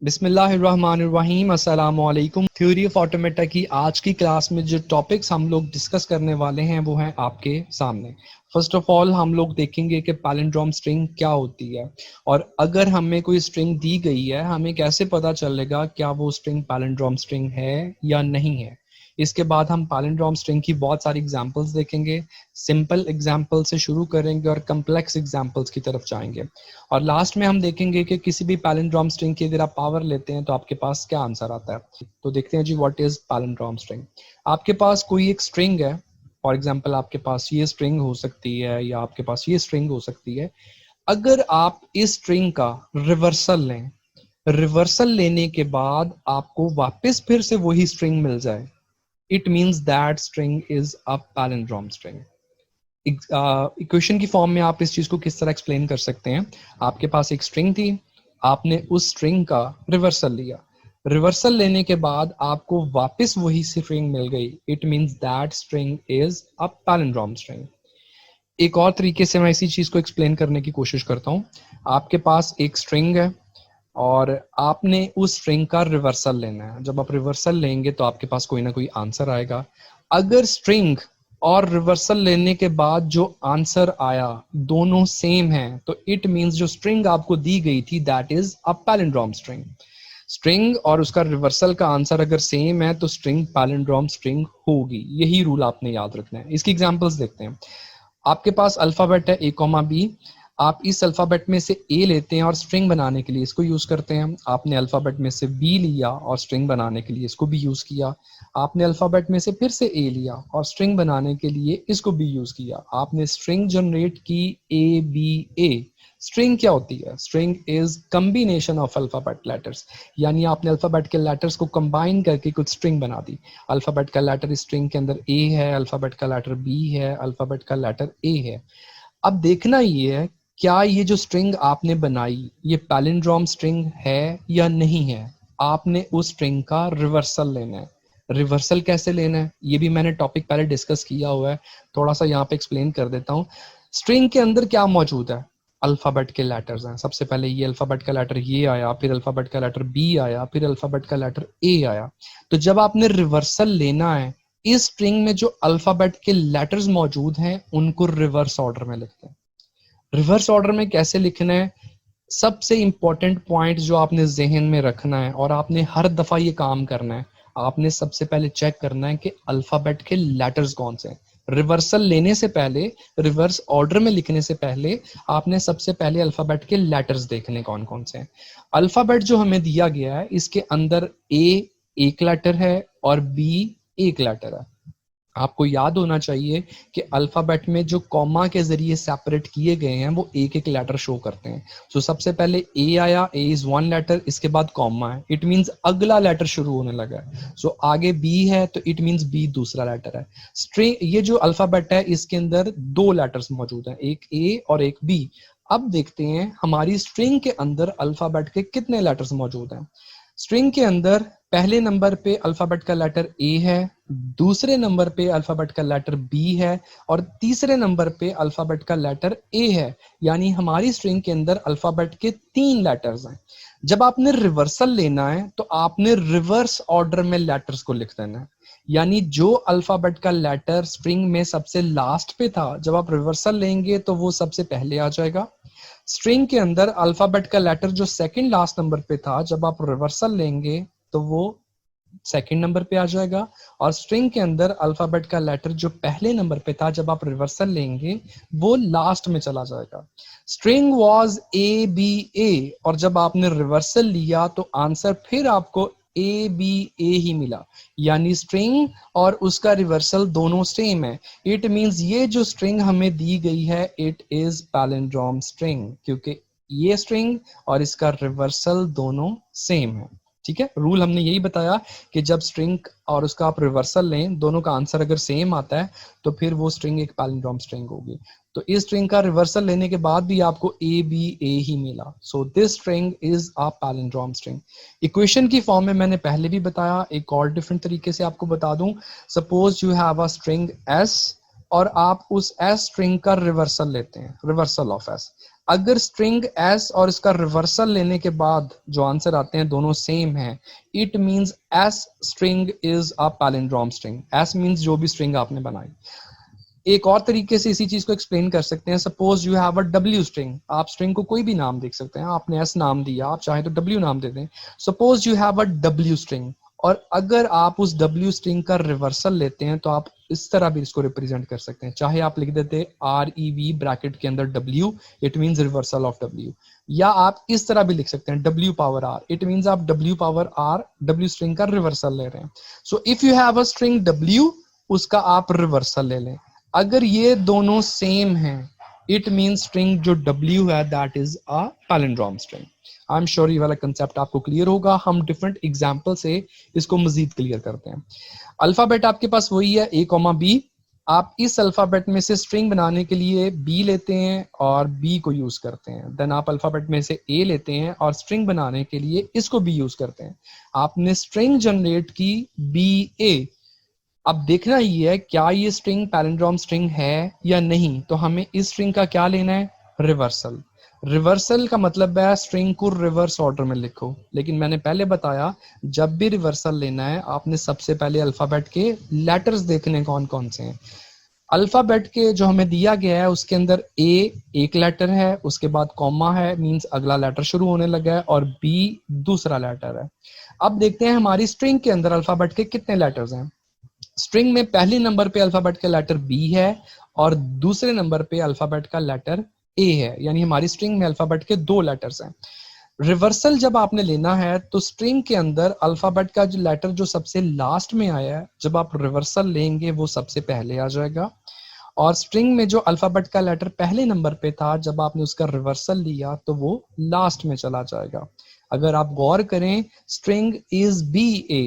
बिस्मिल्लाहिर्रहमानिर्रहीम अस्सलामु अलैकुम। थ्योरी ऑफ ऑटोमेटा की आज की क्लास में जो टॉपिक्स हम लोग डिस्कस करने वाले हैं वो हैं आपके सामने। फर्स्ट ऑफ ऑल हम लोग देखेंगे कि पैलिंड्रोम स्ट्रिंग क्या होती है और अगर हमें कोई स्ट्रिंग दी गई है हमें कैसे पता चलेगा क्या वो स्ट्रिंग पैलिंड्रोम स्ट्रिंग है या नहीं है। इसके बाद हम पैलिंड्रोम स्ट्रिंग की बहुत सारी एग्जांपल्स देखेंगे, सिंपल एग्जांपल से शुरू करेंगे और कम्प्लेक्स एग्जांपल्स की तरफ जाएंगे और लास्ट में हम देखेंगे कि किसी भी पैलिंड्रोम स्ट्रिंग की अगर आप पावर लेते हैं तो आपके पास क्या आंसर आता है। तो देखते हैं जी व्हाट इज पैलिंड्रोम स्ट्रिंग। आपके पास कोई एक स्ट्रिंग है, फॉर एग्जांपल आपके पास ये स्ट्रिंग हो सकती है या आपके पास ये स्ट्रिंग हो सकती है। अगर आप इस स्ट्रिंग का रिवर्सल लें, रिवर्सल लेने के बाद आपको वापस फिर से वही स्ट्रिंग मिल जाए, it means that string is a palindrome string. Equation की फॉर्म में आप इस चीज को किस तरह एक्सप्लेन कर सकते हैं। आपके पास एक स्ट्रिंग थी, आपने उस स्ट्रिंग का रिवर्सल लिया, रिवर्सल लेने के बाद आपको वापस वही स्ट्रिंग मिल गई, it means that string is a palindrome string. एक और तरीके से मैं इसी चीज को एक्सप्लेन करने की कोशिश करता हूँ। आपके पास एक स्ट्रिंग है और आपने उस स्ट्रिंग का रिवर्सल लेना है। जब आप रिवर्सल लेंगे तो आपके पास कोई ना कोई आंसर आएगा। अगर स्ट्रिंग और रिवर्सल लेने के बाद जो आंसर आया दोनों सेम है तो इट मींस जो स्ट्रिंग आपको दी गई थी that is a palindrome string. String और उसका रिवर्सल का आंसर अगर सेम है तो स्ट्रिंग पैलिंड्रोम स्ट्रिंग होगी। यही रूल आपने याद रखना है। इसकी एग्जांपल्स देखते हैं। आपके पास अल्फाबेट है A, आप इस अल्फाबेट में से ए लेते हैं और स्ट्रिंग बनाने के लिए इसको यूज करते हैं। आपने अल्फाबेट में से बी लिया और स्ट्रिंग बनाने के लिए इसको भी यूज किया। आपने अल्फाबेट में से फिर से ए लिया और स्ट्रिंग बनाने के लिए इसको भी यूज किया। आपने स्ट्रिंग जनरेट की ABA। स्ट्रिंग क्या होती है? String is combination of alphabet letters, यानी आपने अल्फाबेट के लेटर्स को कंबाइन करके कुछ स्ट्रिंग बना दी। अल्फाबेट का लेटर स्ट्रिंग के अंदर ए है, अल्फाबेट का लेटर बी है, अल्फाबेट का लेटर ए है। अब देखना ये है क्या ये जो स्ट्रिंग आपने बनाई ये पैलिंड्रोम स्ट्रिंग है या नहीं है। आपने उस स्ट्रिंग का रिवर्सल लेना है। रिवर्सल कैसे लेना है ये भी मैंने टॉपिक पहले डिस्कस किया हुआ है, थोड़ा सा यहाँ पे एक्सप्लेन कर देता हूँ। स्ट्रिंग के अंदर क्या मौजूद है? अल्फाबेट के लेटर्स हैं। सबसे पहले ये अल्फाबेट का लेटर ये आया, फिर अल्फाबेट का लेटर बी आया, फिर अल्फाबेट का लेटर ए आया। तो जब आपने रिवर्सल लेना है इस स्ट्रिंग में जो अल्फाबेट के लेटर्स मौजूद हैं उनको रिवर्स ऑर्डर में लिखते हैं। रिवर्स ऑर्डर में कैसे लिखना है? सबसे इंपॉर्टेंट पॉइंट जो आपने जहन में रखना है और आपने हर दफा ये काम करना है, आपने सबसे पहले चेक करना है कि अल्फाबेट के लेटर्स कौन से हैं। रिवर्सल लेने से पहले, रिवर्स ऑर्डर में लिखने से पहले आपने सबसे पहले अल्फाबेट के लेटर्स देखने कौन कौन से हैं। अल्फाबेट जो हमें दिया गया है इसके अंदर ए एक लेटर है और बी एक लेटर है। आपको याद होना चाहिए कि अल्फाबेट में जो कॉमा के जरिए सेपरेट किए गए हैं वो एक एक लेटर शो करते हैं। सो सबसे पहले ए आया, ए इज वन लेटर, इसके बाद कॉमा है, इट मींस अगला लेटर शुरू होने लगा है। सो आगे बी है तो इट मींस बी दूसरा लेटर है। स्ट्रिंग ये जो अल्फाबेट है इसके अंदर दो लेटर्स मौजूद हैं, एक ए और एक बी। अब देखते हैं हमारी स्ट्रिंग के अंदर अल्फाबेट के कितने लेटर्स मौजूद हैं। स्ट्रिंग के अंदर पहले नंबर पे अल्फाबेट का लेटर ए है, दूसरे नंबर पे अल्फाबेट का लेटर बी है और तीसरे नंबर पे अल्फाबेट का लेटर ए है। यानी हमारी स्ट्रिंग के अंदर अल्फाबेट के 3 लेटर्स हैं। जब आपने रिवर्सल लेना है तो आपने रिवर्स ऑर्डर में लेटर्स को लिख देना है। यानी जो अल्फाबेट का लेटर स्ट्रिंग में सबसे लास्ट पे था जब आप रिवर्सल लेंगे तो वो सबसे पहले आ जाएगा। स्ट्रिंग के अंदर अल्फाबेट का लेटर जो सेकंड लास्ट नंबर पे था जब आप रिवर्सल लेंगे तो वो सेकंड नंबर पे आ जाएगा। और स्ट्रिंग के अंदर अल्फाबेट का लेटर जो पहले नंबर पे था जब आप रिवर्सल लेंगे वो लास्ट में चला जाएगा। स्ट्रिंग वाज ए बी ए और जब आपने रिवर्सल लिया तो आंसर फिर आपको ए बी ए ही मिला। यानी स्ट्रिंग और उसका रिवर्सल दोनों सेम है। इट मींस ये जो स्ट्रिंग हमें दी गई है इट इज पैलिंड्रोम स्ट्रिंग, क्योंकि ये स्ट्रिंग और इसका रिवर्सल दोनों सेम है। ठीक है, रूल हमने यही बताया कि जब स्ट्रिंग और उसका आप रिवर्सल लें दोनों का आंसर अगर सेम आता है तो फिर वो स्ट्रिंग एक पैलिंड्रोम स्ट्रिंग होगी। तो इस स्ट्रिंग का रिवर्सल लेने के बाद भी आपको ए बी ए ही मिला। So this string is a palindrome string. Equation की फॉर्म में मैंने पहले भी बताया, एक और डिफरेंट तरीके से आपको बता दूं। Suppose you have a string S और आप उस एस स्ट्रिंग का रिवर्सल लेते हैं, रिवर्सल ऑफ एस। अगर स्ट्रिंग एस और इसका रिवर्सल लेने के बाद जो आंसर आते हैं दोनों सेम है, it means S string is a palindrome string. S means जो भी स्ट्रिंग आपने बनाई। एक और तरीके से इसी चीज को एक्सप्लेन कर सकते हैं। Suppose you have a W string, आप स्ट्रिंग को कोई भी नाम देख सकते हैं, आपने एस नाम दिया, आप चाहे तो डब्ल्यू नाम दे दें। Suppose you have a W string, और अगर आप उस डब्ल्यू स्ट्रिंग का रिवर्सल लेते हैं तो आप इस तरह भी इसको रिप्रेजेंट कर सकते हैं। चाहे आप लिख देते REV ब्रैकेट के अंदर W, it means reversal of W, या आप इस तरह भी लिख सकते हैं W power R, it means आप W power R W string का रिवर्सल ले रहे हैं। So if you have a string W, उसका आप रिवर्सल ले लें। अगर ये दोनों सेम हैं, इट मींस स्ट्रिंग जो W है that is a palindrome string. I am sure ये वाला कंसेप्ट आपको क्लियर होगा। हम डिफरेंट एग्जांपल से इसको मजीद क्लियर करते हैं। अल्फाबेट आपके पास वही है A, B। आप इस अल्फाबेट में से स्ट्रिंग बनाने के लिए B लेते हैं और B को यूज करते हैं। देन आप अल्फाबेट में से A लेते हैं और स्ट्रिंग बनाने के लिए इसको B यूज करते हैं। आपने स्ट्रिंग जनरेट की BA। अब देखना ही है क्या ये स्ट्रिंग पैलिंड्रोम स्ट्रिंग है या नहीं, तो हमें इस स्ट्रिंग का क्या लेना है, रिवर्सल। रिवर्सल का मतलब है स्ट्रिंग को रिवर्स ऑर्डर में लिखो। लेकिन मैंने पहले बताया जब भी रिवर्सल लेना है आपने सबसे पहले अल्फाबेट के लेटर्स देखने कौन कौन से हैं। अल्फाबेट के जो हमें दिया गया है उसके अंदर A एक लेटर है, उसके बाद कॉमा है, मींस अगला लेटर शुरू होने लगा है, और B दूसरा लेटर है। अब देखते हैं हमारी स्ट्रिंग के अंदर अल्फाबेट के कितने लेटर्स हैं। स्ट्रिंग में पहले नंबर पे अल्फाबेट का लेटर B है और दूसरे नंबर पे अल्फाबेट का लेटर A है, यानी हमारी स्ट्रिंग में अल्फाबेट के 2 लेटर्स हैं। रिवर्सल जब आपने लेना है तो स्ट्रिंग के अंदर अल्फाबेट का जो लेटर जो सबसे लास्ट में आया है, जब आप रिवर्सल लेंगे वो सबसे पहले आ जाएगा, और स्ट्रिंग में जो अल्फाबेट का लेटर पहले नंबर पे था जब आपने उसका रिवर्सल लिया तो वो लास्ट में चला जाएगा। अगर आप गौर करें, स्ट्रिंग इज BA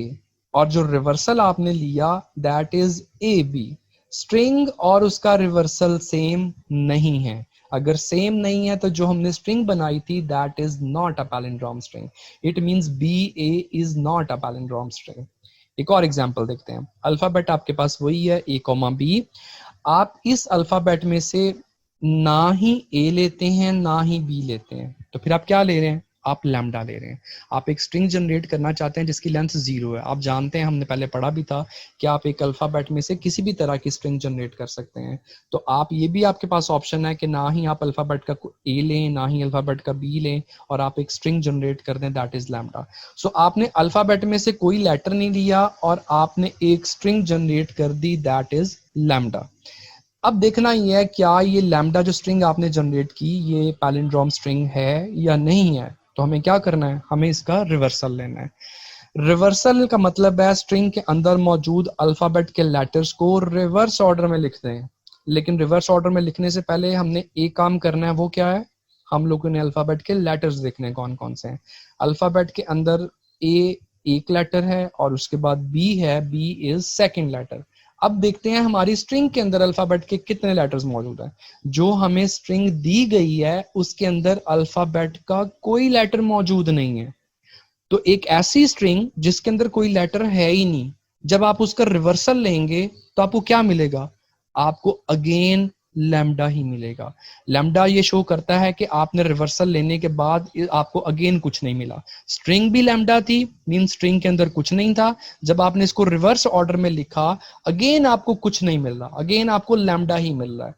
और जो रिवर्सल आपने लिया दैट इज AB। स्ट्रिंग और उसका रिवर्सल सेम नहीं है। अगर सेम नहीं है तो जो हमने स्ट्रिंग बनाई थी that is not a palindrome string. It means BA is not a palindrome string. एक और एग्जांपल देखते हैं। अल्फाबेट आपके पास वही है A, B। आप इस अल्फाबेट में से ना ही A लेते हैं ना ही B लेते हैं, तो फिर आप क्या ले रहे हैं, आप लैम्डा ले रहे हैं। आप एक स्ट्रिंग जनरेट करना चाहते हैं जिसकी लेंथ 0 है। आप जानते हैं, हमने पहले पढ़ा भी था कि आप एक अल्फाबेट में से किसी भी तरह की स्ट्रिंग जनरेट कर सकते हैं। तो आप ये भी आपके पास ऑप्शन है कि ना ही आप अल्फाबेट का A लें ना ही अल्फाबेट का B लें, और आप एक स्ट्रिंग जनरेट कर दें दैट इज लैम्डा। सो आपने अल्फाबेट में से कोई लेटर नहीं लिया और आपने एक स्ट्रिंग जनरेट कर दी दैट इज लैम्डा। अब देखना ही है क्या ये लैम्डा जो स्ट्रिंग आपने जनरेट की ये पैलिंड्रोम स्ट्रिंग है या नहीं है। तो हमें क्या करना है, हमें इसका रिवर्सल लेना है। रिवर्सल का मतलब है स्ट्रिंग के अंदर मौजूद अल्फाबेट के लेटर्स को रिवर्स ऑर्डर में लिखते हैं। लेकिन रिवर्स ऑर्डर में लिखने से पहले हमने एक काम करना है, वो क्या है, हम लोगों ने अल्फाबेट के लेटर्स देखने कौन कौन से हैं। अल्फाबेट के अंदर A एक लेटर है और उसके बाद B है, B इज सेकेंड लेटर। अब देखते हैं हमारी स्ट्रिंग के अंदर अल्फाबेट के कितने लेटर्स मौजूद हैं। जो हमें स्ट्रिंग दी गई है उसके अंदर अल्फाबेट का कोई लेटर मौजूद नहीं है। तो एक ऐसी स्ट्रिंग जिसके अंदर कोई लेटर है ही नहीं, जब आप उसका रिवर्सल लेंगे तो आपको क्या मिलेगा, आपको अगेन लैम्डा ही मिलेगा। लैम्डा ये शो करता है कि आपने रिवर्सल लेने के बाद आपको अगेन कुछ नहीं मिला। स्ट्रिंग भी लैम्डा थी, मीन स्ट्रिंग के अंदर कुछ नहीं था। जब आपने इसको रिवर्स ऑर्डर में लिखा अगेन आपको कुछ नहीं मिल रहा, अगेन आपको लैम्डा ही मिल रहा है।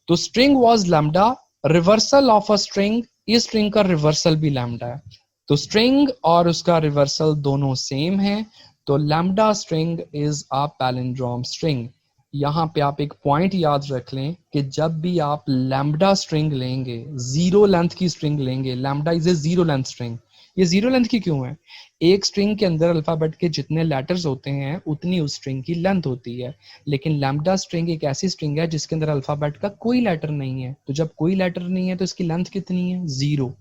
तो string was lambda, reversal of a string, इस स्ट्रिंग का रिवर्सल भी लैम्डा है। तो स्ट्रिंग और उसका रिवर्सल दोनों सेम है, तो lambda string is a palindrome string. यहाँ पे आप एक पॉइंट याद रख लें कि जब भी आप लैम्डा स्ट्रिंग लेंगे, 0 लेंथ की स्ट्रिंग लेंगे, lambda is a 0 length string. ये 0 लेंथ की क्यों है, एक स्ट्रिंग के अंदर अल्फाबेट के जितने लेटर्स होते हैं उतनी उस स्ट्रिंग की लेंथ होती है। लेकिन लैम्डा स्ट्रिंग एक ऐसी स्ट्रिंग है जिसके अंदर अल्फाबेट का कोई लेटर नहीं है, तो जब कोई लेटर नहीं है तो इसकी लेंथ कितनी है, 0।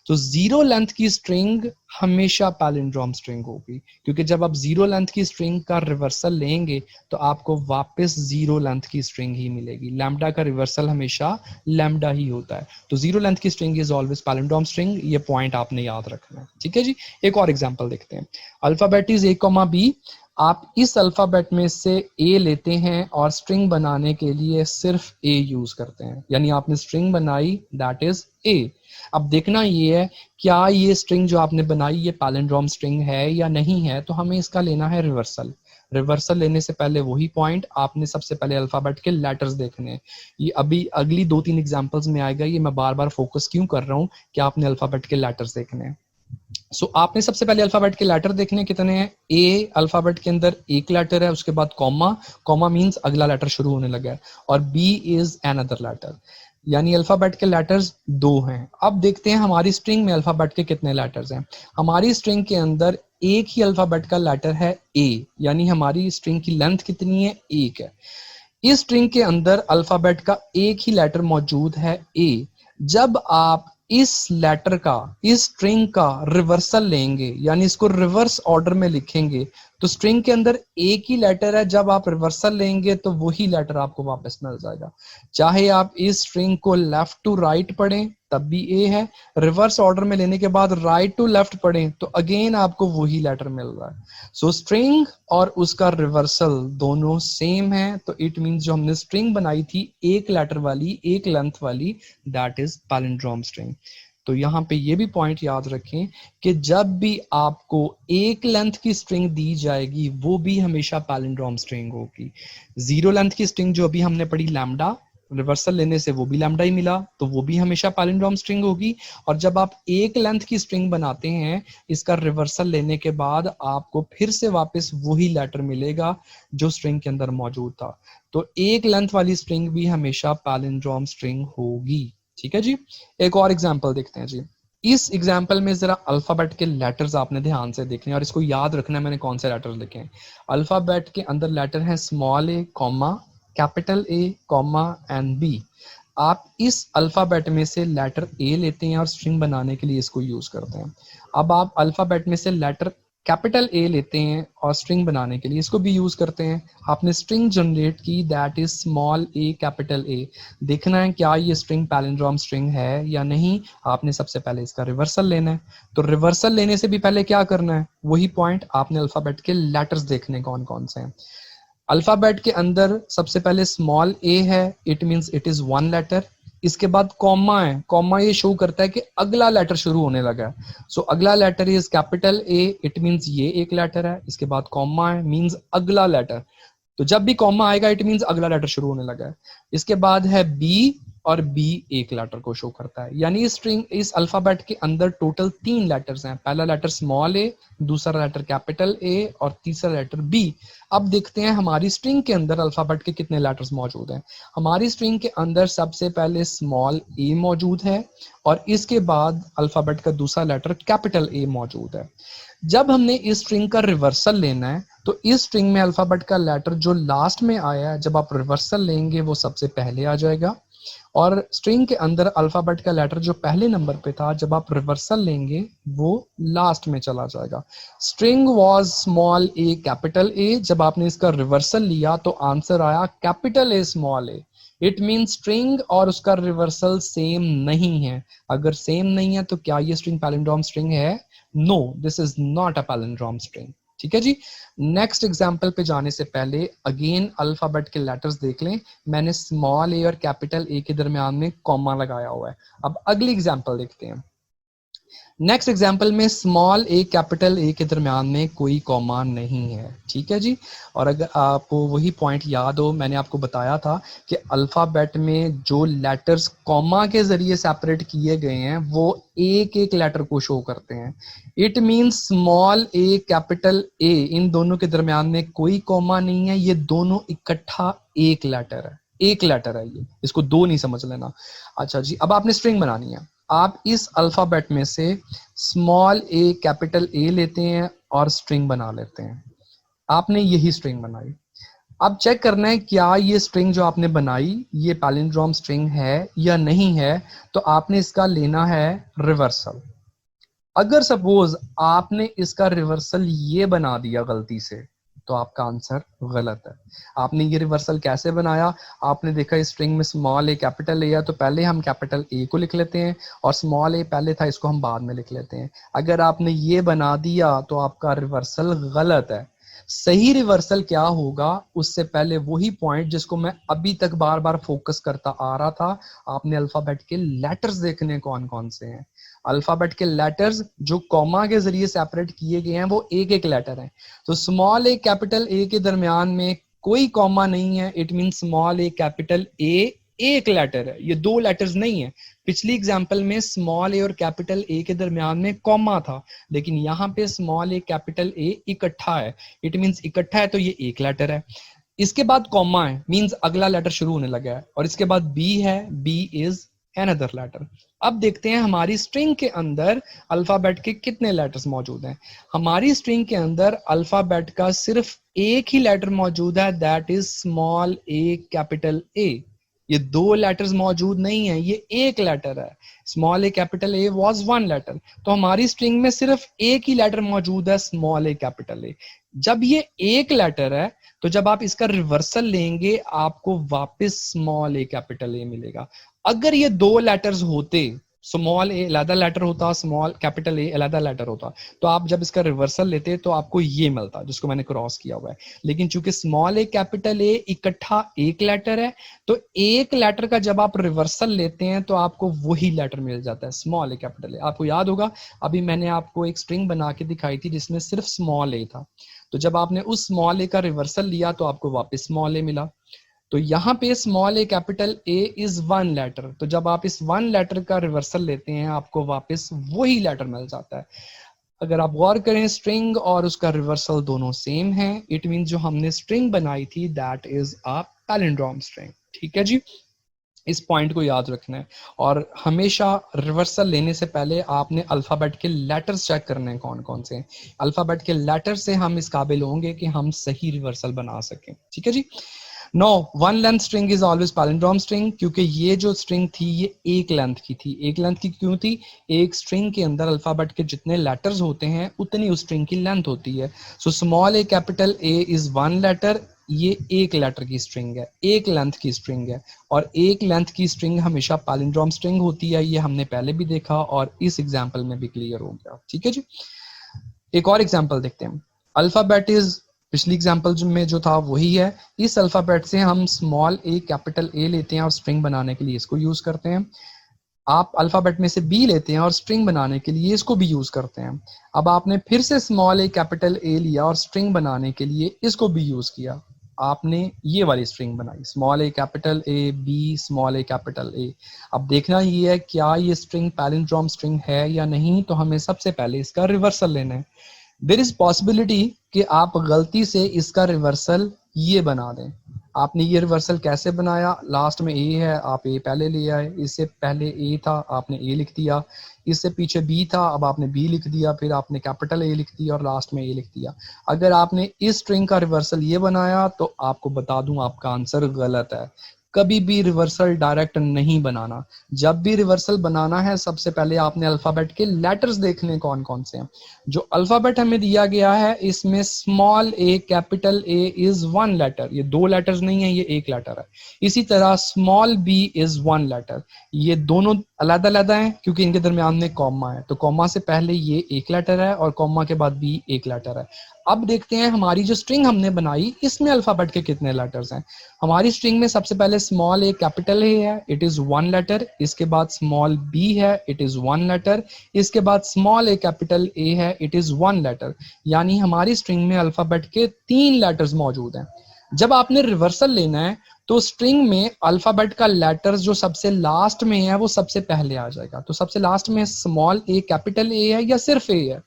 तो 0 लेंथ की स्ट्रिंग हमेशा पैलिंड्रोम स्ट्रिंग होगी, क्योंकि जब आप 0 लेंथ की स्ट्रिंग का रिवर्सल लेंगे तो आपको वापस 0 लेंथ की स्ट्रिंग ही मिलेगी। लैम्डा का रिवर्सल हमेशा लैम्डा ही होता है, तो 0 लेंथ की string is always palindrome string. ये पॉइंट आपने याद रखना है, ठीक है जी। एक और एग्जांपल देखते हैं। Alphabet is A, B। आप इस अल्फ़ाबेट में से ए लेते हैं और स्ट्रिंग बनाने के लिए सिर्फ ए यूज करते हैं, यानी आपने स्ट्रिंग बनाई, दैट इज ए। अब देखना ये है क्या ये स्ट्रिंग जो आपने बनाई ये पैलिंड्रोम स्ट्रिंग है या नहीं है, तो हमें इसका लेना है रिवर्सल। रिवर्सल लेने से पहले वही पॉइंट, आपने सबसे पहले अल्फ़ाबेट के लेटर्स देखने हैं। ये अभी अगली 2-3 एग्जांपल्स में आएगा, ये मैं बार बार फोकस क्यों कर रहा हूँ कि आपने अल्फ़ाबेट के लेटर्स देखने हैं। आपने सबसे पहले अल्फ़ाबेट के लेटर देखने कितने हैं। ए अल्फ़ाबेट के अंदर एक लेटर है, उसके बाद कॉमा, कॉमा मींस अगला लेटर शुरू होने लगा है, और बी इज अनदर लेटर, यानी अल्फ़ाबेट के लेटर्स 2 हैं। अब देखते हैं हमारी स्ट्रिंग में अल्फ़ाबेट के कितने लेटर्स हैं। हमारी स्ट्रिंग के अंदर एक ही अल्फ़ाबेट का लेटर है ए, यानी हमारी स्ट्रिंग की लेंथ कितनी है, 1 है। इस स्ट्रिंग के अंदर अल्फ़ाबेट का एक ही लेटर मौजूद है ए। जब आप इस लेटर का, इस स्ट्रिंग का रिवर्सल लेंगे, यानी इसको रिवर्स ऑर्डर में लिखेंगे, तो स्ट्रिंग के अंदर एक ही लेटर है, जब आप रिवर्सल लेंगे तो वही लेटर आपको वापस मिल जाएगा। चाहे आप इस स्ट्रिंग को लेफ्ट टू राइट पढ़ें तब भी ए है, रिवर्स ऑर्डर में लेने के बाद राइट टू लेफ्ट पढ़ें तो अगेन आपको वही लेटर मिल रहा है। सो स्ट्रिंग और उसका रिवर्सल दोनों सेम है, तो इट मींस जो हमने स्ट्रिंग बनाई थी एक लेटर वाली, एक लेंथ वाली, दैट इज पैलिंड्रोम स्ट्रिंग। तो यहाँ पे ये भी पॉइंट याद रखें कि जब भी आपको एक लेंथ की स्ट्रिंग दी जाएगी वो भी हमेशा पैलिंड्रोम स्ट्रिंग होगी। 0 लेंथ की स्ट्रिंग जो अभी हमने पढ़ी लैम्डा, रिवर्सल लेने से वो भी लैम्डा ही मिला, तो वो भी हमेशा पैलिंड्रोम स्ट्रिंग होगी। और जब आप एक लेंथ की स्ट्रिंग बनाते हैं, इसका रिवर्सल लेने के बाद आपको फिर से वापस वही लेटर मिलेगा जो स्ट्रिंग के अंदर मौजूद था। तो एक लेंथ वाली स्ट्रिंग भी हमेशा पैलिंड्रोम स्ट्रिंग होगी। ठीक है जी। एक और एग्जांपल देखते हैं जी। इस एग्जाम्पल में जरा अल्फाबेट के लेटर्स आपने ध्यान से देखने और इसको याद रखना है मैंने कौन से लेटर्स लिखे हैं। अल्फाबेट के अंदर लेटर है small A, comma, capital A, comma and B. आप इस अल्फाबेट में से लेटर ए लेते हैं और स्ट्रिंग बनाने के लिए इसको यूज करते हैं। अब आप अल्फाबेट में से लेटर कैपिटल ए लेते हैं और स्ट्रिंग बनाने के लिए इसको भी यूज करते हैं। आपने स्ट्रिंग जनरेट की, that is small A capital ए। देखना है क्या ये स्ट्रिंग पैलिंड्रोम स्ट्रिंग है या नहीं, आपने सबसे पहले इसका रिवर्सल लेना है। तो रिवर्सल लेने से भी पहले क्या करना है, वही पॉइंट, आपने अल्फाबेट के लेटर्स देखने कौन कौन से हैं। अल्फाबेट के अंदर सबसे पहले स्मॉल ए है, it means it is 1 letter. इसके बाद कॉमा है, कॉमा ये शो करता है कि अगला लेटर शुरू होने लगा है। सो अगला letter is capital A, it means ये एक लेटर है। इसके बाद कॉमा है, मींस अगला लेटर। तो जब भी कॉमा आएगा इट मींस अगला लेटर शुरू होने लगा है। इसके बाद है बी, और बी एक लेटर को शो करता है। यानी इस स्ट्रिंग, इस अल्फाबेट के अंदर टोटल 3 लेटर्स हैं। पहला लेटर स्मॉल ए, दूसरा लेटर कैपिटल ए और तीसरा लेटर बी। अब देखते हैं हमारी स्ट्रिंग के अंदर अल्फाबेट के कितने लेटर्स मौजूद हैं। हमारी स्ट्रिंग के अंदर सबसे पहले स्मॉल ए मौजूद है और इसके बाद अल्फाबेट का दूसरा लेटर कैपिटल ए मौजूद है। जब हमने इस स्ट्रिंग का रिवर्सल लेना है तो इस स्ट्रिंग में अल्फाबेट का लेटर जो लास्ट में आया है, जब आप रिवर्सल लेंगे वो सबसे पहले आ जाएगा, और स्ट्रिंग के अंदर अल्फाबेट का लेटर जो पहले नंबर पे था, जब आप रिवर्सल लेंगे वो लास्ट में चला जाएगा। String was small A capital ए, जब आपने इसका रिवर्सल लिया तो आंसर आया capital A small A. It mean string और उसका रिवर्सल सेम नहीं है। अगर सेम नहीं है तो क्या ये स्ट्रिंग पैलिंड्रोम स्ट्रिंग है? No, this is not a palindrome string. ठीक है जी। नेक्स्ट एग्जाम्पल पे जाने से पहले अगेन अल्फाबेट के लेटर्स देख लें। मैंने स्मॉल ए और कैपिटल ए के दरमियान में कॉमा लगाया हुआ है। अब अगली एग्जाम्पल देखते हैं। नेक्स्ट एग्जाम्पल में स्मॉल ए कैपिटल ए के दरमियान में कोई कॉमा नहीं है। ठीक है जी। और अगर आपको वही पॉइंट याद हो, मैंने आपको बताया था कि अल्फाबेट में जो लेटर्स कॉमा के जरिए सेपरेट किए गए हैं वो एक एक लेटर को शो करते हैं। It means small A capital A, इन दोनों के दरमियान में कोई कॉमा नहीं है, ये दोनों इकट्ठा एक लेटर है, एक लेटर है ये, इसको दो नहीं समझ लेना। अच्छा जी, अब आपने स्ट्रिंग बनानी है। आप इस अल्फाबेट में से स्मॉल ए कैपिटल ए लेते हैं और स्ट्रिंग बना लेते हैं। आपने यही स्ट्रिंग बनाई। अब चेक करना है क्या ये स्ट्रिंग जो आपने बनाई ये पैलिंड्रोम स्ट्रिंग है या नहीं है। तो आपने इसका लेना है रिवर्सल। अगर सपोज आपने इसका रिवर्सल ये बना दिया गलती से तो आपका आंसर गलत है। आपने ये रिवर्सल कैसे बनाया? आपने देखा इस स्ट्रिंग में स्मॉल ए कैपिटल ए है तो पहले हम कैपिटल ए को लिख लेते हैं और स्मॉल ए पहले था, इसको हम बाद में लिख लेते हैं। अगर आपने ये बना दिया तो आपका रिवर्सल गलत है। सही रिवर्सल क्या होगा, उससे पहले वही पॉइंट जिसको मैं अभी तक बार बार फोकस करता आ रहा था, आपने अल्फाबेट के लेटर्स देखने कौन कौन से हैं। अल्फाबेट के लेटर्स जो कॉमा के जरिए सेपरेट किए गए हैं वो एक एक लेटर है। तो स्मॉल ए कैपिटल ए के दरमियान में कोई कॉमा नहीं है, it mean small A capital ए एक लेटर है, ये दो लेटर्स नहीं है। पिछली एग्जांपल में स्मॉल ए और कैपिटल ए के दरमियान में कॉमा था, लेकिन यहाँ पे स्मॉल ए कैपिटल ए इकट्ठा है, इट मींस इकट्ठा है तो ये एक लेटर है। इसके बाद कॉमा है, मींस अगला लेटर शुरू होने लगा है, और इसके बाद बी है, बी इज another letter। अब देखते हैं हमारी स्ट्रिंग के अंदर अल्फाबेट के कितने लेटर्स मौजूद हैं। हमारी स्ट्रिंग के अंदर अल्फाबेट का सिर्फ एक ही लेटर मौजूद है, that is small A capital ए। ये दो लेटर्स मौजूद नहीं है, ये एक लेटर है। Small A capital A was one letter, तो हमारी स्ट्रिंग में सिर्फ एक ही लेटर मौजूद है, स्मॉल ए कैपिटल ए। जब ये एक लेटर है तो जब आप इसका रिवर्सल लेंगे आपको वापस स्मॉल ए कैपिटल ए मिलेगा। अगर ये दो लेटर्स होते, स्मॉल ए अलग लेटर होता, स्मॉल कैपिटल ए अलग लेटर होता, तो आप जब इसका रिवर्सल लेते तो आपको ये मिलता जिसको मैंने क्रॉस किया हुआ है। लेकिन चूंकि स्मॉल ए कैपिटल ए इकट्ठा एक लेटर है, तो एक लेटर का जब आप रिवर्सल लेते हैं तो आपको वही लेटर मिल जाता है, स्मॉल ए कैपिटल ए। आपको याद होगा अभी मैंने आपको एक स्ट्रिंग बना के दिखाई थी जिसमें सिर्फ स्मॉल ए था, तो जब आपने उस स्मॉल ए का रिवर्सल लिया तो आपको वापस स्मॉल ए मिला। तो यहाँ पे small A capital A is one letter, तो जब आप इस वन लेटर का रिवर्सल लेते हैं आपको वापस वही लेटर मिल जाता है। अगर आप गौर करें स्ट्रिंग और उसका रिवर्सल दोनों सेम है, इट मीन जो हमने स्ट्रिंग बनाई थी that is a palindrome string. ठीक है जी, इस पॉइंट को याद रखना है। और हमेशा रिवर्सल लेने से पहले आपने अल्फाबेट के लेटर्स चेक करने हैं कौन कौन से हैं। अल्फाबेट के लेटर से हम इस काबिल होंगे कि हम सही रिवर्सल बना सकें। ठीक है जी। No one length string is always palindrome string, क्योंकि ये जो स्ट्रिंग थी ये एक लेंथ की थी। एक लेंथ की क्यों थी? एक स्ट्रिंग के अंदर अल्फाबेट के जितने लेटर्स होते हैं उतनी उस स्ट्रिंग की लेंथ होती है। So small A capital A is one letter, ये एक लेटर की स्ट्रिंग है, एक लेंथ की स्ट्रिंग है, और एक लेंथ की स्ट्रिंग हमेशा पैलिंड्रोम स्ट्रिंग होती है। ये हमने पहले भी देखा और इस एग्जांपल में भी क्लियर हो गया। ठीक है जी, एक और एग्जांपल देखते हैं। अल्फाबेट इज, पिछली एग्जांपल में जो था वही है। इस अल्फाबेट से हम स्मॉल ए कैपिटल ए लेते हैं और स्ट्रिंग बनाने के लिए इसको यूज करते हैं। आप अल्फाबेट में से बी लेते हैं और स्ट्रिंग बनाने के लिए इसको भी यूज करते हैं। अब आपने फिर से स्मॉल ए कैपिटल ए लिया और स्ट्रिंग बनाने के लिए इसको भी यूज किया। आपने ये वाली स्ट्रिंग बनाई, small A capital A B small A capital A. अब देखना ये है क्या ये स्ट्रिंग पैलिंड्रोम स्ट्रिंग है या नहीं, तो हमें सबसे पहले इसका रिवर्सल लेना है। देयर इज पॉसिबिलिटी कि आप गलती से इसका रिवर्सल ये बना दें। आपने ये रिवर्सल कैसे बनाया? लास्ट में ए है, आप ए पहले ले आए, इससे पहले ए था आपने ए लिख दिया, इससे पीछे बी था अब आपने बी लिख दिया, फिर आपने कैपिटल ए लिख दिया और लास्ट में ए लिख दिया। अगर आपने इस स्ट्रिंग का रिवर्सल ये बनाया तो आपको बता दूं आपका आंसर गलत है। कभी भी रिवर्सल डायरेक्ट नहीं बनाना। जब भी रिवर्सल बनाना है सबसे पहले आपने अल्फाबेट के लेटर्स देखने कौन कौन से हैं। जो अल्फाबेट हमें दिया गया है इसमें small A capital A is one letter, ये दो लेटर्स नहीं है, ये एक लेटर है। इसी तरह small B is one letter, ये दोनों अलग अलग हैं क्योंकि इनके दरमियान में कॉमा है, तो कॉमा से पहले ये एक लेटर है और कॉमा के बाद बी एक लेटर है। अब देखते हैं हमारी जो स्ट्रिंग हमने बनाई इसमें अल्फाबेट के कितने लेटर्स हैं। हमारी स्ट्रिंग में सबसे पहले स्मॉल ए कैपिटल ए है, इट इज वन लेटर। इसके बाद स्मॉल बी है, इट इज वन लेटर। इसके बाद स्मॉल ए कैपिटल ए है, इट इज वन लेटर। यानी हमारी स्ट्रिंग में अल्फाबेट के 3 लेटर्स मौजूद हैं। जब आपने रिवर्सल लेना है तो स्ट्रिंग में अल्फाबेट का लेटर्स जो सबसे लास्ट में है वो सबसे पहले आ जाएगा। तो सबसे लास्ट में स्मॉल ए कैपिटल ए है या सिर्फ ए है?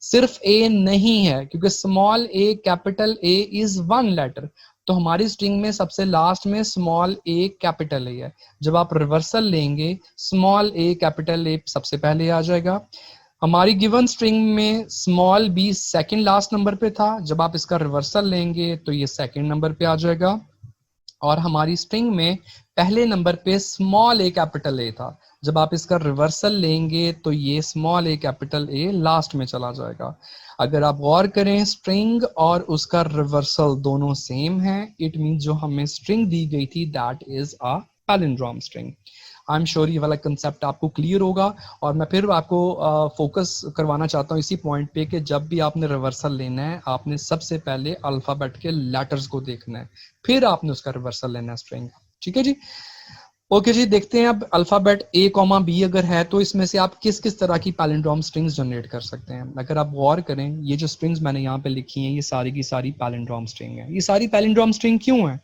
सिर्फ ए नहीं है क्योंकि small A capital A is one letter, तो हमारी स्ट्रिंग में सबसे लास्ट में स्मॉल ए कैपिटल ए है। जब आप रिवर्सल लेंगे स्मॉल ए कैपिटल ए सबसे पहले आ जाएगा। हमारी गिवन स्ट्रिंग में small B second last number पे था, जब आप इसका रिवर्सल लेंगे तो ये सेकंड नंबर पे आ जाएगा। और हमारी स्ट्रिंग में पहले नंबर पे स्मॉल ए कैपिटल ए था, जब आप इसका रिवर्सल लेंगे तो ये small A capital A last में चला जाएगा। अगर आप गौर करें स्ट्रिंग और उसका रिवर्सल दोनों सेम है, इट मीन जो हमें स्ट्रिंग दी गई थी that is a palindrome string. I am sure ये वाला कंसेप्ट आपको क्लियर होगा। और मैं फिर आपको फोकस करवाना चाहता हूँ इसी पॉइंट पे कि जब भी आपने रिवर्सल लेना है, आपने सबसे पहले अल्फाबेट के लेटर्स को देखना है, फिर आपने उसका रिवर्सल लेना है स्ट्रिंग। ठीक है जी। ओके जी, देखते हैं अब अल्फाबेट ए कॉमा बी अगर है तो इसमें से आप किस किस तरह की पैलिंड्रोम स्ट्रिंग्स जनरेट कर सकते हैं। अगर आप गौर करें, ये जो स्ट्रिंग्स मैंने यहाँ पे लिखी हैं, ये सारी की सारी पैलिंड्रोम स्ट्रिंग है। ये सारी पैलिंड्रोम स्ट्रिंग क्यों है?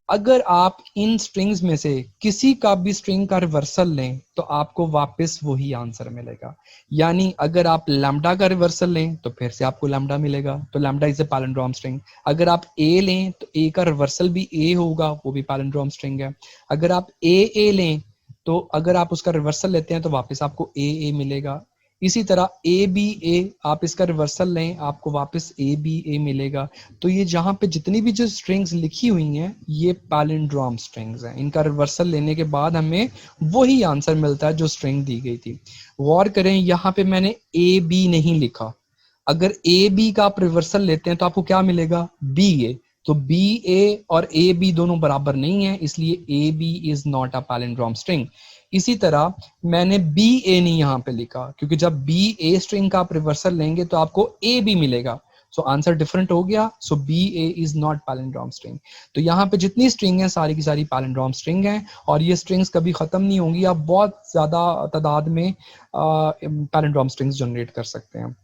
अगर आप इन स्ट्रिंग्स में से किसी का भी स्ट्रिंग का रिवर्सल लें तो आपको वापस वही आंसर मिलेगा। यानी अगर आप लैम्डा का रिवर्सल लें तो फिर से आपको लैम्डा मिलेगा, तो lambda is a palindrome string. अगर आप ए लें तो ए का रिवर्सल भी ए होगा, वो भी पैलिंड्रोम स्ट्रिंग है। अगर आप ए लें तो अगर आप उसका रिवर्सल लेते हैं तो वापस आपको ए मिलेगा। इसी तरह ए बी ए, आप इसका रिवर्सल लें आपको वापस ए बी ए मिलेगा। तो ये जहां पे जितनी भी जो स्ट्रिंग्स लिखी हुई हैं ये पैलिंड्रोम स्ट्रिंग्स हैं। इनका रिवर्सल लेने के बाद हमें वही आंसर मिलता है जो स्ट्रिंग दी गई थी। गौर करें, यहाँ पे मैंने ए बी नहीं लिखा। अगर ए बी का आप रिवर्सल लेते हैं तो आपको क्या मिलेगा? बी ए। तो बी ए और ए बी दोनों बराबर नहीं है, इसलिए A B is not a palindrome string. इसी तरह मैंने बी ए नहीं यहाँ पे लिखा, क्योंकि जब बी ए स्ट्रिंग का आप रिवर्सल लेंगे तो आपको ए बी मिलेगा। सो आंसर डिफरेंट हो गया। So B A is not palindrome string. तो यहाँ पे जितनी स्ट्रिंग है सारी की सारी पैलिंड्रोम स्ट्रिंग है, और ये स्ट्रिंग्स कभी खत्म नहीं होंगी। आप बहुत ज्यादा तादाद में पैलिंड्रोम स्ट्रिंग्स जनरेट कर सकते हैं।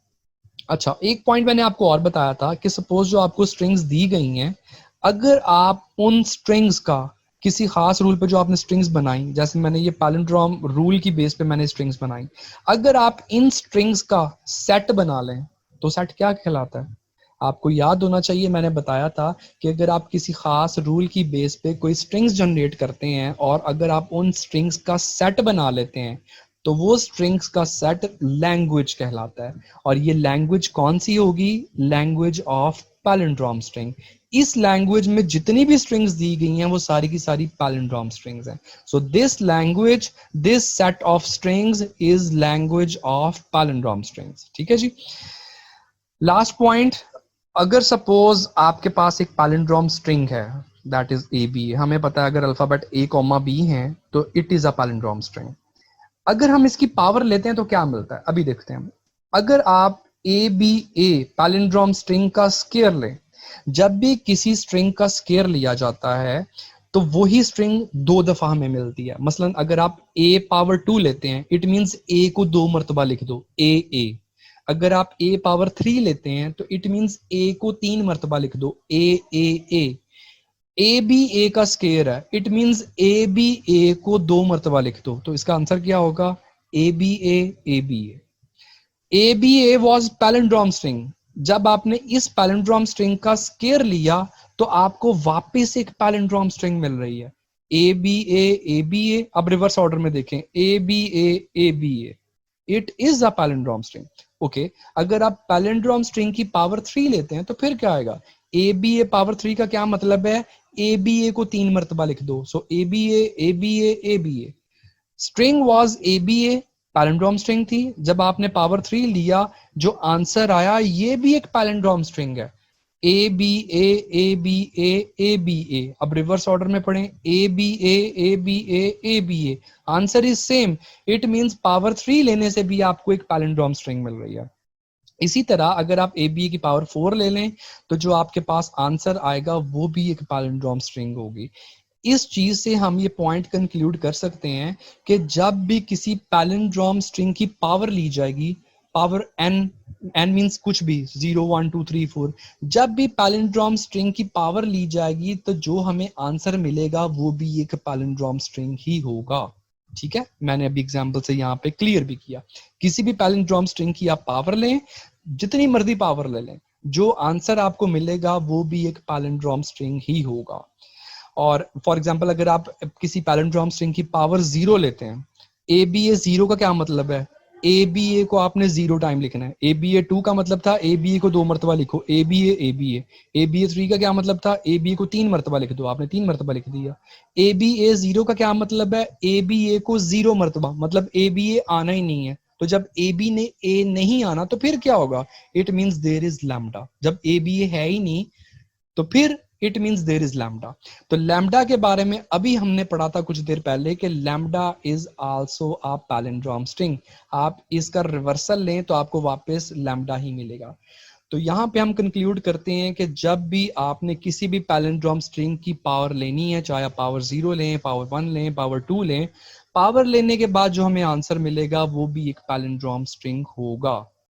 अच्छा, एक पॉइंट मैंने आपको और बताया था कि सपोज जो आपको स्ट्रिंग्स दी गई हैं, अगर आप उन स्ट्रिंग्स का किसी खास रूल पे जो आपने स्ट्रिंग्स बनाई, जैसे मैंने ये पैलिंड्रोम रूल की बेस पे मैंने स्ट्रिंग्स बनाई, अगर आप इन स्ट्रिंग्स का सेट बना लें तो सेट क्या कहलाता है? आपको याद होना चाहिए, मैंने बताया था कि अगर आप किसी खास रूल की बेस पे कोई स्ट्रिंग्स जनरेट करते हैं और अगर आप उन स्ट्रिंग्स का सेट बना लेते हैं तो वो स्ट्रिंग्स का सेट लैंग्वेज कहलाता है। और ये लैंग्वेज कौन सी होगी? Language of palindrome string. इस लैंग्वेज में जितनी भी स्ट्रिंग्स दी गई हैं वो सारी की सारी पैलिंड्रोम स्ट्रिंग्स हैं। So this language, this set of strings is language of palindrome strings. ठीक है जी। लास्ट पॉइंट, अगर सपोज आपके पास एक पैलिंड्रोम स्ट्रिंग है दैट इज ए बी, हमें पता है अगर अल्फाबेट ए कॉमा बी है तो it is a palindrome string. अगर हम इसकी पावर लेते हैं तो क्या मिलता है, अभी देखते हैं। अगर आप A B A palindrome string का स्केयर लें, जब भी किसी स्ट्रिंग का स्केयर लिया जाता है तो वही स्ट्रिंग दो दफा हमें मिलती है। मसलन अगर आप ए पावर 2 लेते हैं, इट मींस ए को 2 मरतबा लिख दो, ए। अगर आप ए पावर 3 लेते हैं तो इट मींस ए को 3 मरतबा लिख दो, ए। ए बी ए का स्केयर है, इट मींस ए बी ए को 2 मरतबा लिख दो। तो इसका आंसर क्या होगा? A B A. A B A was palindrome string. जब आपने इस पैलिंड्रोम स्ट्रिंग का स्केयर लिया तो आपको वापस एक पैलिंड्रोम स्ट्रिंग मिल रही है, ए बी ए। अब रिवर्स ऑर्डर में देखें, A B A, it is a palindrome string. Okay, अगर आप पैलिंड्रोम स्ट्रिंग की पावर 3 लेते हैं तो फिर क्या आएगा? ए बी ए पावर 3 का क्या मतलब है? ए बी ए को 3 मरतबा लिख दो। So A B A. String was A B A, palindrome string थी। जब आपने पावर 3 लिया, जो आंसर आया ये भी एक पैलिंड्रोम स्ट्रिंग है, ए बी ए। अब रिवर्स ऑर्डर में पढ़ें, A B A. Answer is same. It means power 3 लेने से भी आपको एक पैलिंड्रोम स्ट्रिंग मिल रही है। इसी तरह अगर आप ए बी की पावर 4 ले लें तो जो आपके पास आंसर आएगा वो भी एक पैलिंड्रोम स्ट्रिंग होगी। इस चीज से हम ये पॉइंट कंक्लूड कर सकते हैं कि जब भी किसी पैलिंड्रोम स्ट्रिंग की पावर ली जाएगी, पावर n मींस कुछ भी 0 1 2 3 4, जब भी पैलिंड्रोम स्ट्रिंग की पावर ली जाएगी तो जो हमें आंसर मिलेगा वो भी एक पैलिंड्रोम स्ट्रिंग ही होगा। ठीक है, मैंने अभी एग्जांपल से यहाँ पे क्लियर भी किया। किसी भी पैलिंड्रोम स्ट्रिंग की आप पावर लें, जितनी मर्जी पावर ले लें, जो आंसर आपको मिलेगा वो भी एक पैलिंड्रोम स्ट्रिंग ही होगा। और फॉर एग्जांपल अगर आप किसी पैलिंड्रोम स्ट्रिंग की पावर 0 लेते हैं, ए बी ए 0 का क्या मतलब है? ए बी ए को आपने 0 टाइम लिखना है। ए बी ए 2 का मतलब था ए बी ए को 2 मरतबा लिखो, ए बी ए 3 का क्या मतलब था? ए बी ए को 3 मरतबा लिख दो, आपने 3 मरतबा लिख दिया। ए बी ए 0 का क्या मतलब है? ए बी ए को 0 मरतबा, मतलब ए बी ए आना ही नहीं है। तो जब ए बी ने ए नहीं आना तो फिर क्या होगा? It means there is lambda. जब ए बी ए है ही नहीं तो फिर it means there is lambda. तो लैम्डा के बारे में अभी हमने पढ़ा था कुछ देर पहले कि lambda is also a palindrome string. आप इसका रिवर्सल लें तो आपको वापस लैम्डा ही मिलेगा। तो यहाँ पे हम कंक्लूड करते हैं कि जब भी आपने किसी भी पैलिंड्रोम स्ट्रिंग की पावर लेनी है, चाहे आप पावर 0 लें, पावर 1 लें, पावर 2 लें, पावर लेने के बाद जो हमें आंसर मिलेगा वो भी एक पैलिंड्रोम स्ट्रिंग होगा।